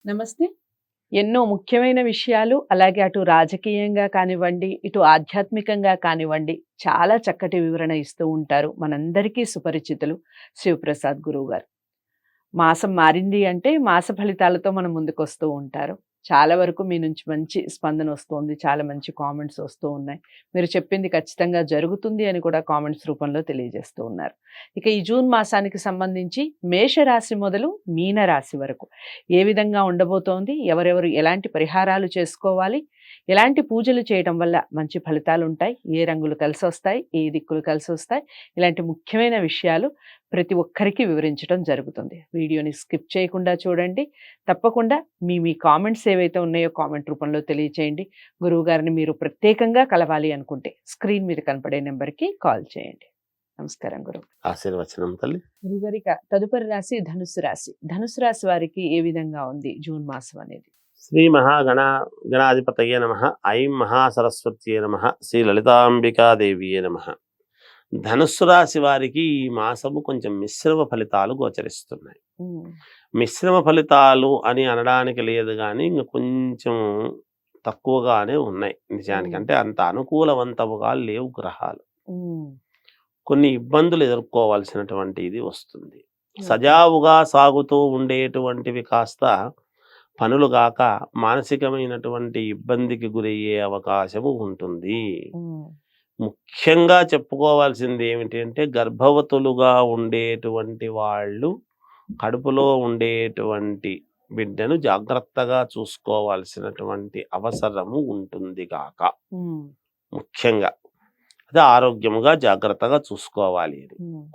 నమస్తే. ఎన్నో ముఖ్యమైన విషయాలు అలాగే అటు రాజకీయంగా కానివ్వండి, ఇటు ఆధ్యాత్మికంగా కానివ్వండి, చాలా చక్కటి వివరణ ఇస్తూ ఉంటారు. మనందరికీ సుపరిచితులు శివప్రసాద్ గురువుగారు. మాసం మారింది అంటే మాస ఫలితాలతో మన ముందుకొస్తూ ఉంటారు. చాలా వరకు మీ నుంచి మంచి స్పందన వస్తోంది. చాలా మంచి కామెంట్స్ వస్తూ ఉన్నాయి. మీరు చెప్పింది ఖచ్చితంగా జరుగుతుంది అని కూడా కామెంట్స్ రూపంలో తెలియజేస్తూ ఉన్నారు. ఇక ఈ జూన్ మాసానికి సంబంధించి మేషరాశి మొదలు మీనరాశి వరకు ఏ విధంగా ఉండబోతోంది? ఎవరెవరు ఎలాంటి పరిహారాలు చేసుకోవాలి? ఎలాంటి పూజలు చేయడం వల్ల మంచి ఫలితాలుంటాయి? ఏ రంగులు కలిసొస్తాయి? ఏ దిక్కులు కలిసొస్తాయి? ఇలాంటి ముఖ్యమైన విషయాలు ప్రతి ఒక్కరికి వివరించడం జరుగుతుంది. వీడియోని స్కిప్ చేయకుండా చూడండి. తప్పకుండా మీ కామెంట్స్ ఏవైతే ఉన్నాయో కామెంట్ రూపంలో తెలియచేయండి. గురువుగారిని మీరు ప్రత్యేకంగా కలవాలి అనుకుంటే స్క్రీన్ మీద కనపడే నెంబర్కి కాల్ చేయండి. నమస్కారం గురువు. ఆశీర్వచనం తల్లి. గురుగారి తదుపరి రాశి ధనుస్సు రాశి. ధనుస్సు రాశి వారికి ఏ విధంగా ఉంది జూన్ మాసం అనేది? శ్రీ గణాధిపతయే నమః. ఐం మహాసరస్వత్యే నమః. శ్రీ లలితాంబికాదేవియే నమః. ధనుస్సు రాశి వారికి ఈ మాసము కొంచెం మిశ్రమ ఫలితాలు గోచరిస్తున్నాయి. మిశ్రమ ఫలితాలు అని అనడానికి లేదు కానీ ఇంకా కొంచెం తక్కువగానే ఉన్నాయి నిజానికి. అంటే అంత అనుకూలవంతముగా లేవు గ్రహాలు. కొన్ని ఇబ్బందులు ఎదుర్కోవాల్సినటువంటి ఇది వస్తుంది. సజావుగా సాగుతూ ఉండేటువంటివి కాస్త పనులు గాక మానసికమైనటువంటి ఇబ్బందికి గురయ్యే అవకాశము ఉంటుంది. ముఖ్యంగా చెప్పుకోవాల్సింది ఏమిటి అంటే గర్భవతులుగా ఉండేటువంటి వాళ్ళు కడుపులో ఉండేటువంటి బిడ్డను జాగ్రత్తగా చూసుకోవాల్సినటువంటి అవసరము ఉంటుంది గాక ముఖ్యంగా అదే ఆరోగ్యముగా జాగ్రత్తగా చూసుకోవాలి.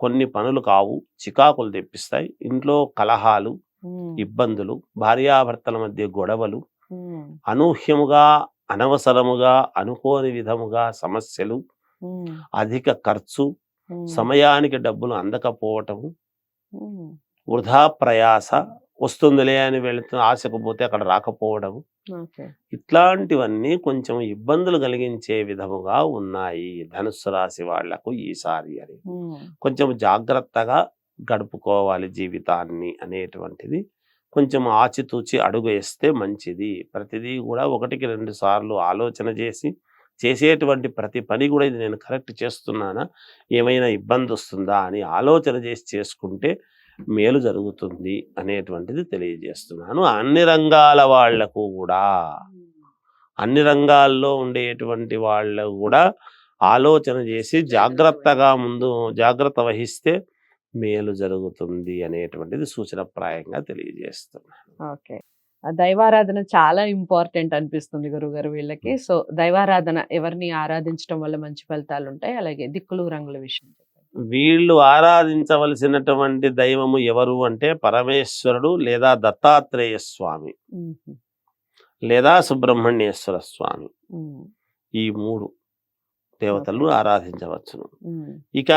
కొన్ని పనులు కావు, చికాకులు తెప్పిస్తాయి. ఇంట్లో కలహాలు, ఇబ్బందులు, భార్యాభర్తల మధ్య గొడవలు, అనూహ్యముగా అనవసరముగా అనుకోని విధముగా సమస్యలు, అధిక ఖర్చు, సమయానికి డబ్బులు అందకపోవటము, వృధా ప్రయాస, వస్తుందిలే అని వెళుతూ ఆశకు పోతే అక్కడ రాకపోవడము, ఇట్లాంటివన్నీ కొంచెం ఇబ్బందులు కలిగించే విధముగా ఉన్నాయి ధనుస్సు రాశి వాళ్లకు ఈసారి. అని కొంచెం జాగ్రత్తగా గడుపుకోవాలి జీవితాన్ని అనేటువంటిది కొంచెం ఆచితూచి అడుగు వేస్తే మంచిది. ప్రతిదీ కూడా 1-2 సార్లు ఆలోచన చేసి చేసేటువంటి ప్రతి పని కూడా ఇది నేను కరెక్ట్ చేస్తున్నానా, ఏమైనా ఇబ్బంది వస్తుందా అని ఆలోచన చేసి చేసుకుంటే మేలు జరుగుతుంది అనేటువంటిది తెలియజేస్తున్నాను. అన్ని రంగాల వాళ్లకు కూడా, అన్ని రంగాల్లో ఉండేటువంటి వాళ్ళు కూడా ఆలోచన చేసి జాగ్రత్తగా జాగ్రత్త వహిస్తే మేలు జరుగుతుంది అనేటువంటిది సూచనప్రాయంగా తెలియజేస్తున్నాను. ఓకే. దైవారాధన చాలా ఇంపార్టెంట్ అనిపిస్తుంది గురుగారు వీళ్ళకి. సో దైవారాధన ఎవరిని ఆరాధించడం వల్ల మంచి ఫలితాలు ఉంటాయి? అలాగే దిక్కులు రంగుల విషయం వీళ్ళు ఆరాధించవలసినటువంటి దైవము ఎవరు అంటే పరమేశ్వరుడు లేదా దత్తాత్రేయ స్వామి లేదా సుబ్రహ్మణ్యేశ్వర స్వామి. ఈ 3 దేవతలను ఆరాధించవచ్చును. ఇక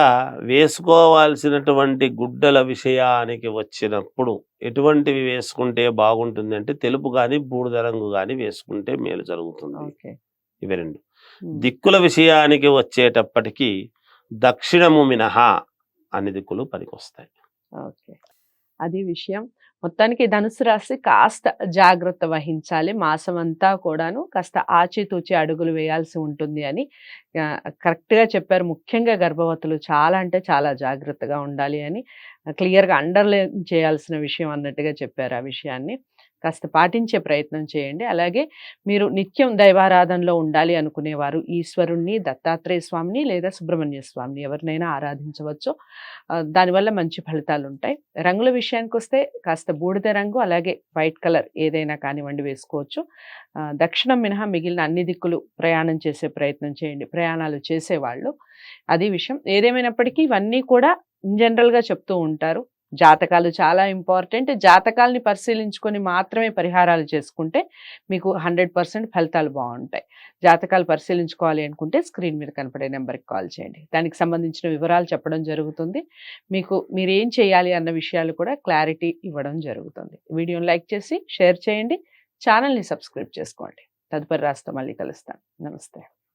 వేసుకోవాల్సినటువంటి గుడ్డల విషయానికి వచ్చినప్పుడు ఎటువంటివి వేసుకుంటే బాగుంటుంది అంటే తెలుపు కానీ బూడిద రంగు కానీ వేసుకుంటే మేలు జరుగుతుంది. ఇవి 2. దిక్కుల విషయానికి వచ్చేటప్పటికి దక్షిణము మినహా అన్ని దిక్కులు పనికొస్తాయి. ఓకే, అది విషయం. మొత్తానికి ధనుసు రాశి కాస్త జాగ్రత్త వహించాలి. మాసం అంతా కూడాను కాస్త ఆచితూచి అడుగులు వేయాల్సి ఉంటుంది అని కరెక్ట్గా చెప్పారు. ముఖ్యంగా గర్భవతులు చాలా అంటే చాలా జాగ్రత్తగా ఉండాలి అని క్లియర్గా అండర్లైన్ చేయాల్సిన విషయం అన్నట్టుగా చెప్పారు. ఆ విషయాన్ని కాస్త పాటించే ప్రయత్నం చేయండి. అలాగే మీరు నిత్యం దైవారాధనలో ఉండాలి అనుకునేవారు ఈశ్వరుణ్ణి, దత్తాత్రేయ స్వామిని లేదా సుబ్రహ్మణ్య స్వామిని ఎవరినైనా ఆరాధించవచ్చు. దానివల్ల మంచి ఫలితాలు ఉంటాయి. రంగుల విషయానికి వస్తే కాస్త బూడిద రంగు అలాగే వైట్ కలర్ ఏదైనా కానివ్వండి వేసుకోవచ్చు. దక్షిణం మినహా మిగిలిన అన్ని దిక్కులు ప్రయాణం చేసే ప్రయత్నం చేయండి ప్రయాణాలు చేసేవాళ్ళు. అది విషయం. ఏదేమైనప్పటికీ ఇవన్నీ కూడా ఇన్ జనరల్గా చెప్తూ ఉంటారు. జాతకాలు చాలా ఇంపార్టెంట్. జాతకాలని పరిశీలించుకొని మాత్రమే పరిహారాలు చేసుకుంటే మీకు 100% ఫలితాలు బాగుంటాయి. జాతకాలు పరిశీలించుకోవాలి అనుకుంటే స్క్రీన్ మీద కనపడే నెంబర్కి కాల్ చేయండి. దానికి సంబంధించిన వివరాలు చెప్పడం జరుగుతుంది. మీరేం చేయాలి అన్న విషయాలు కూడా క్లారిటీ ఇవ్వడం జరుగుతుంది. వీడియోని లైక్ చేసి షేర్ చేయండి. ఛానల్ని సబ్స్క్రైబ్ చేసుకోండి. తదుపరి రాస్తా మళ్ళీ కలుస్తాను. నమస్తే.